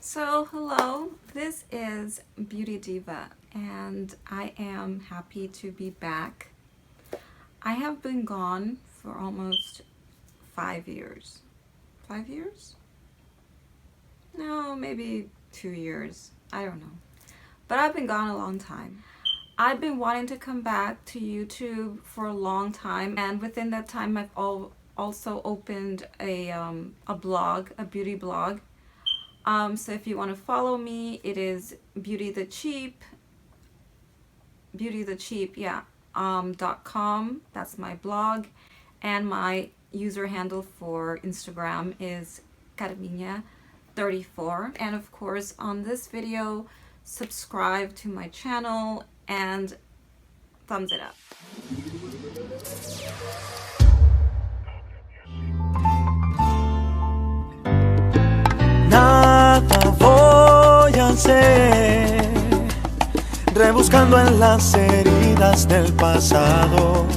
So hello, this is Beauty Diva and I am happy to be back. I have been gone for almost 5 years. 5 years? No, maybe 2 years. I don't know. But I've been gone a long time. I've been wanting to come back to YouTube for a long time, and within that time I've also opened a blog, a beauty blog. So if you want to follow me, it is .com. That's my blog, and my user handle for Instagram is Carminia34. And of course, on this video, subscribe to my channel and thumbs it up. Nada voy a hacer, rebuscando en las heridas del pasado.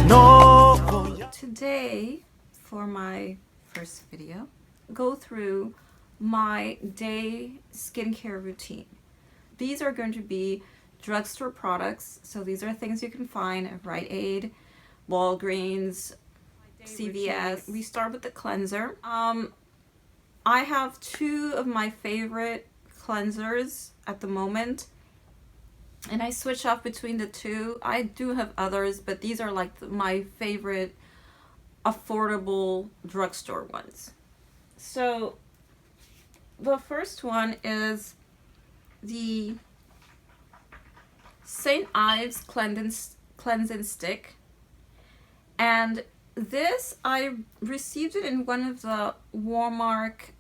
No voy a... Today, for my first video, go through my day skincare routine. These are going to be drugstore products, so these are things you can find at Rite Aid, Walgreens, CVS. We start with the cleanser. I have two of my favorite cleansers at the moment, and I switch off between the two. I do have others, but these are like my favorite affordable drugstore ones. So the first one is the St. Ives cleansing stick, and this, I received it in one of the Walmart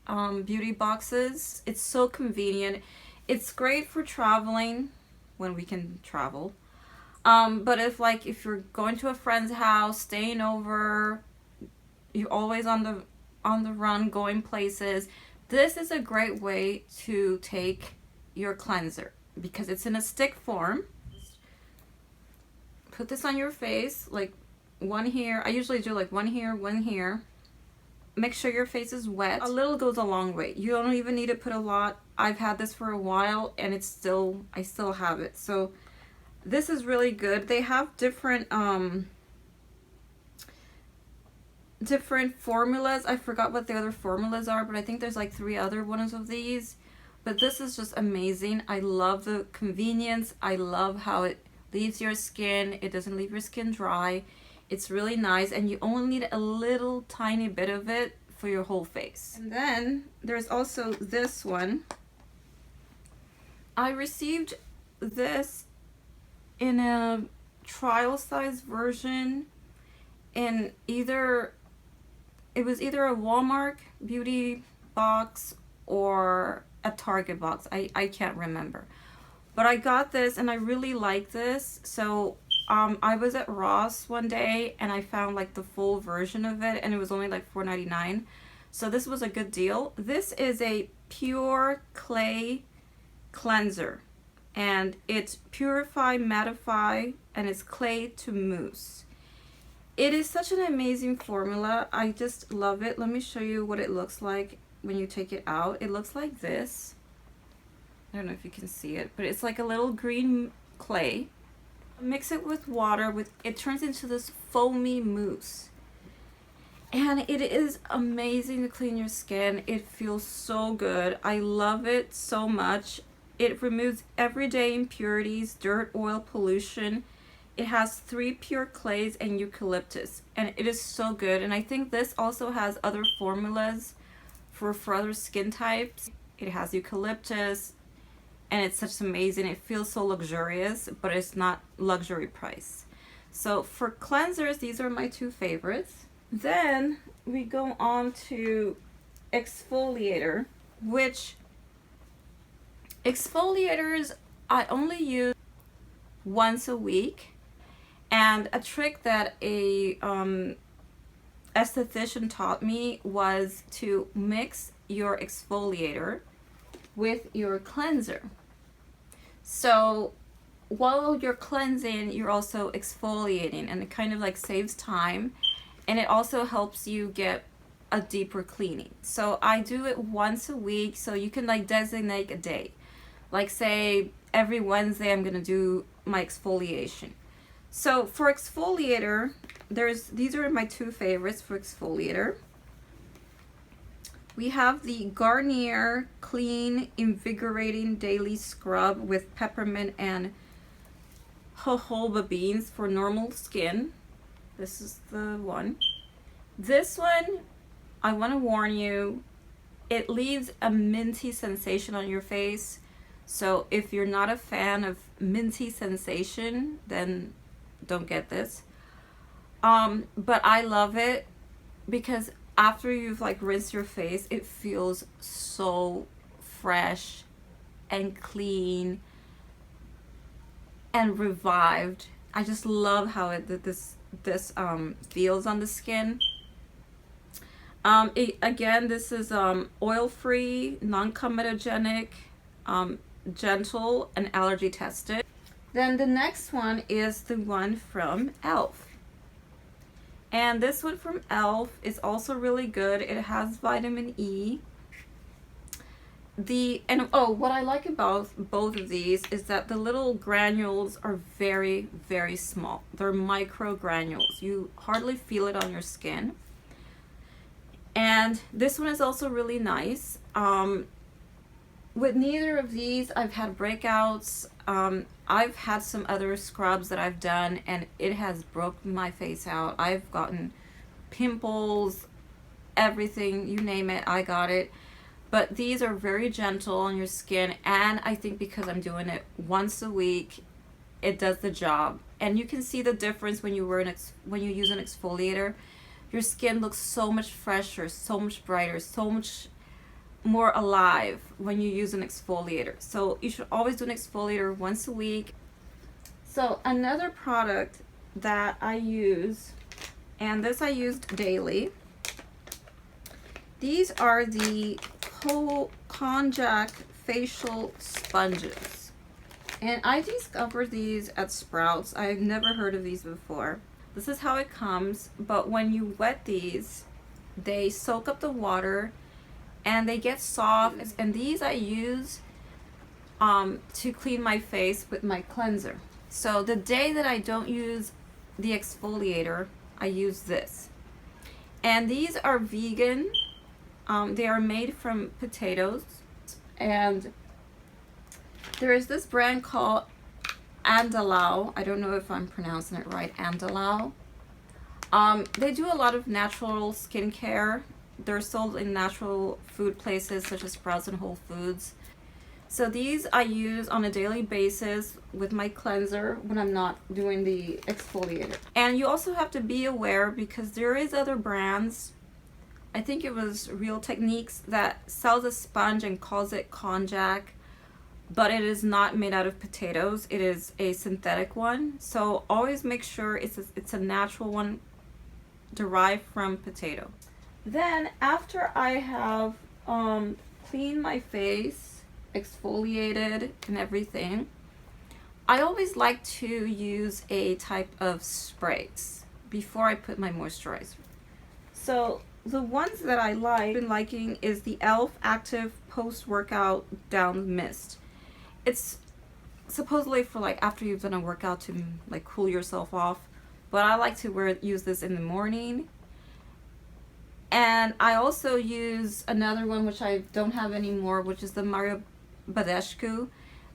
beauty boxes. It's so convenient. It's great for traveling when we can travel. But if you're going to a friend's house, staying over, you're always on the run, going places, this is a great way to take your cleanser because it's in a stick form. Put this on your face, like one here. I usually do like one here, one here. Make sure your face is wet. A little goes a long way. You don't even need to put a lot. I've had this for a while and I still have it. So this is really good. They have different formulas. I forgot what the other formulas are, but I think there's like 3 other ones of these. But this is just amazing. I love the convenience. I love how it leaves your skin. It doesn't leave your skin dry. It's really nice, and you only need a little tiny bit of it for your whole face. And then there's also this one. I received this in a trial size version in it was either a Walmart beauty box or a Target box. I can't remember. But I got this and I really like this. So I was at Ross one day and I found like the full version of it, and it was only like $4.99. So this was a good deal. This is a pure clay cleanser, and it's purify, mattify, and it's clay to mousse. It is such an amazing formula. I just love it. Let me show you what it looks like when you take it out. It looks like this. I don't know if you can see it, but it's like a little green clay. Mix it with water, it turns into this foamy mousse, and it is amazing to clean your skin. It feels so good. I love it so much. It removes everyday impurities, dirt, oil, pollution. It has 3 pure clays and eucalyptus, and it is so good. And I think this also has other formulas for other skin types. It has eucalyptus, and it's such amazing. It feels so luxurious, but it's not luxury price. So for cleansers, these are my 2 favorites. Then we go on to Exfoliator, which exfoliators I only use once a week. And a trick that a esthetician taught me was to mix your exfoliator with your cleanser. So while you're cleansing, you're also exfoliating, and it kind of like saves time, and it also helps you get a deeper cleaning. So I do it once a week, so you can like designate a day. Like say every Wednesday I'm gonna do my exfoliation. So for exfoliator, these are my two favorites for exfoliator. We have the Garnier Clean Invigorating Daily Scrub with peppermint and jojoba beans for normal skin. This is the one. This one, I want to warn you, it leaves a minty sensation on your face. So if you're not a fan of minty sensation, then don't get this. But I love it because after you've like rinsed your face, it feels so fresh and clean and revived. I just love how this feels on the skin. Again, this is oil-free, non-comedogenic, gentle, and allergy tested. Then the next one is the one from e.l.f. And this one from e.l.f. is also really good. It has vitamin E. What I like about both of these is that the little granules are very, very small. They're micro granules. You hardly feel it on your skin. And this one is also really nice. With neither of these, I've had breakouts. I've had some other scrubs that I've done and it has broken my face out. I've gotten pimples, everything, you name it, I got it. But these are very gentle on your skin, and I think because I'm doing it once a week, it does the job. And you can see the difference when you use an exfoliator. Your skin looks so much fresher, so much brighter, so much more alive when you use an exfoliator. So you should always do an exfoliator once a week. So another product that I use, and this I used daily, these are the Konjac facial sponges. And I discovered these at Sprouts. I've never heard of these before. This is how it comes, but when you wet these, they soak up the water and they get soft. And these I use to clean my face with my cleanser. So the day that I don't use the exfoliator, I use this. And these are vegan. They are made from potatoes. And there is this brand called Andalou. I don't know if I'm pronouncing it right. Andalou. They do a lot of natural skincare. They're sold in natural food places such as Sprouts and Whole Foods. So these I use on a daily basis with my cleanser when I'm not doing the exfoliator. And you also have to be aware because there is other brands. I think it was Real Techniques that sells a sponge and calls it Konjac, but it is not made out of potatoes. It is a synthetic one. So always make sure it's a natural one derived from potato. Then after I have cleaned my face, exfoliated and everything, I always like to use a type of sprays before I put my moisturizer. So the ones that I've been liking is the e.l.f. Active Post-Workout Down Mist. It's supposedly for like after you've done a workout to like cool yourself off, but I like to use this in the morning. And I also use another one which I don't have anymore, which is the Mario Badescu,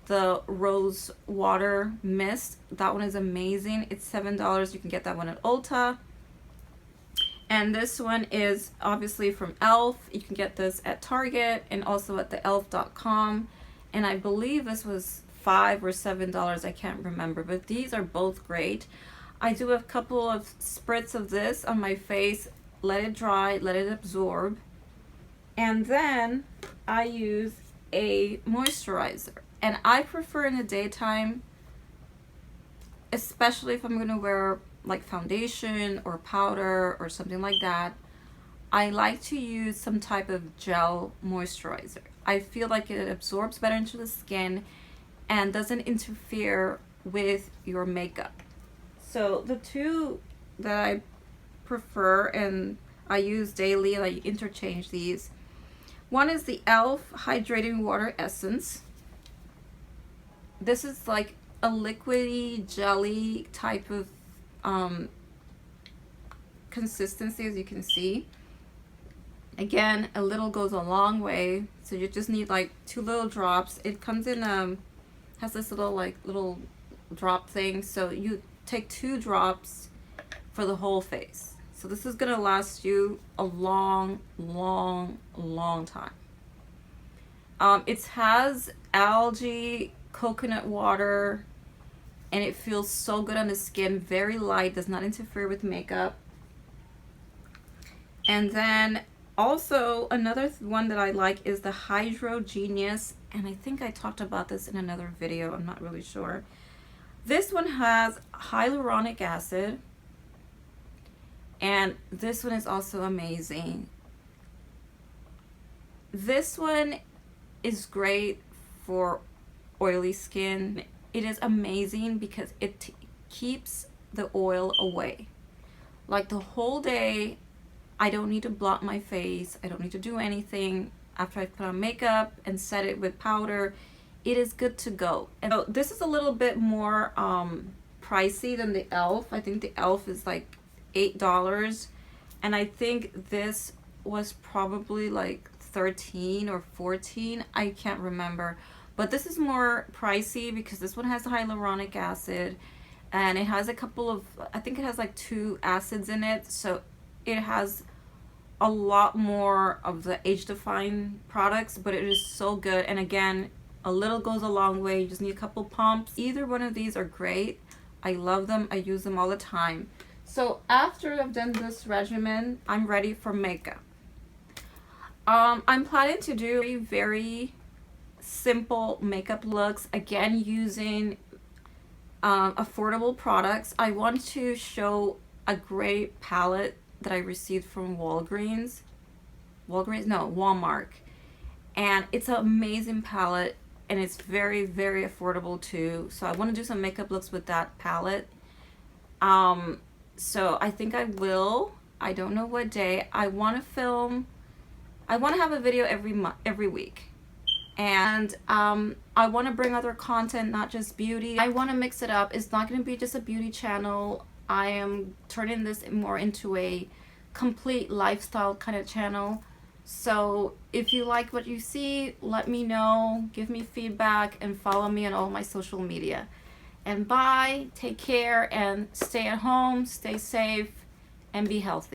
the Rose Water Mist. That one is amazing. It's $7. You can get that one at Ulta. And this one is obviously from e.l.f. You can get this at Target and also at the elf.com. And I believe this was $5 or $7. I can't remember, but these are both great. I do a couple of spritz of this on my face, let it dry, let it absorb. And then I use a moisturizer. And I prefer in the daytime, especially if I'm going to wear like foundation or powder or something like that, I like to use some type of gel moisturizer. I feel like it absorbs better into the skin and doesn't interfere with your makeup. So the two that I prefer, and I use daily, and I interchange these. One is the e.l.f. Hydrating Water Essence. This is like a liquidy jelly type of consistency, as you can see. Again, a little goes a long way, so you just need like 2 little drops. It comes in has this little drop thing, so you take 2 drops for the whole face. So this is gonna last you a long time. It has algae, coconut water, and it feels so good on the skin. Very light, does not interfere with makeup. And then also another one that I like is the Hydro Genius, and I think I talked about this in another video, I'm not really sure. This one has hyaluronic acid, and this one is also amazing. This one is great for oily skin. It is amazing because it keeps the oil away. Like the whole day, I don't need to blot my face. I don't need to do anything after I put on makeup and set it with powder. It is good to go. And so this is a little bit more pricey than the e.l.f. I think the e.l.f. is like $8, and I think this was probably like 13 or 14. I can't remember, but this is more pricey because this one has hyaluronic acid, and it has a couple of, I think it has like 2 acids in it, so it has a lot more of the age-defying products, but it is so good. And again, a little goes a long way. You just need a couple pumps. Either one of these are great. I love them. I use them all the time. So after I've done this regimen, I'm ready for makeup. I'm planning to do very simple makeup looks, again using affordable products. I want to show a great palette that I received from Walmart, and it's an amazing palette, and it's very affordable too. So I want to do some makeup looks with that palette. So I think I will. I don't know what day. I want to have a video every week, and I want to bring other content, not just beauty. I want to mix it up. It's not going to be just a beauty channel. I am turning this more into a complete lifestyle kind of channel. So if you like what you see, let me know, give me feedback, and follow me on all my social media. And bye, take care, and stay at home, stay safe, and be healthy.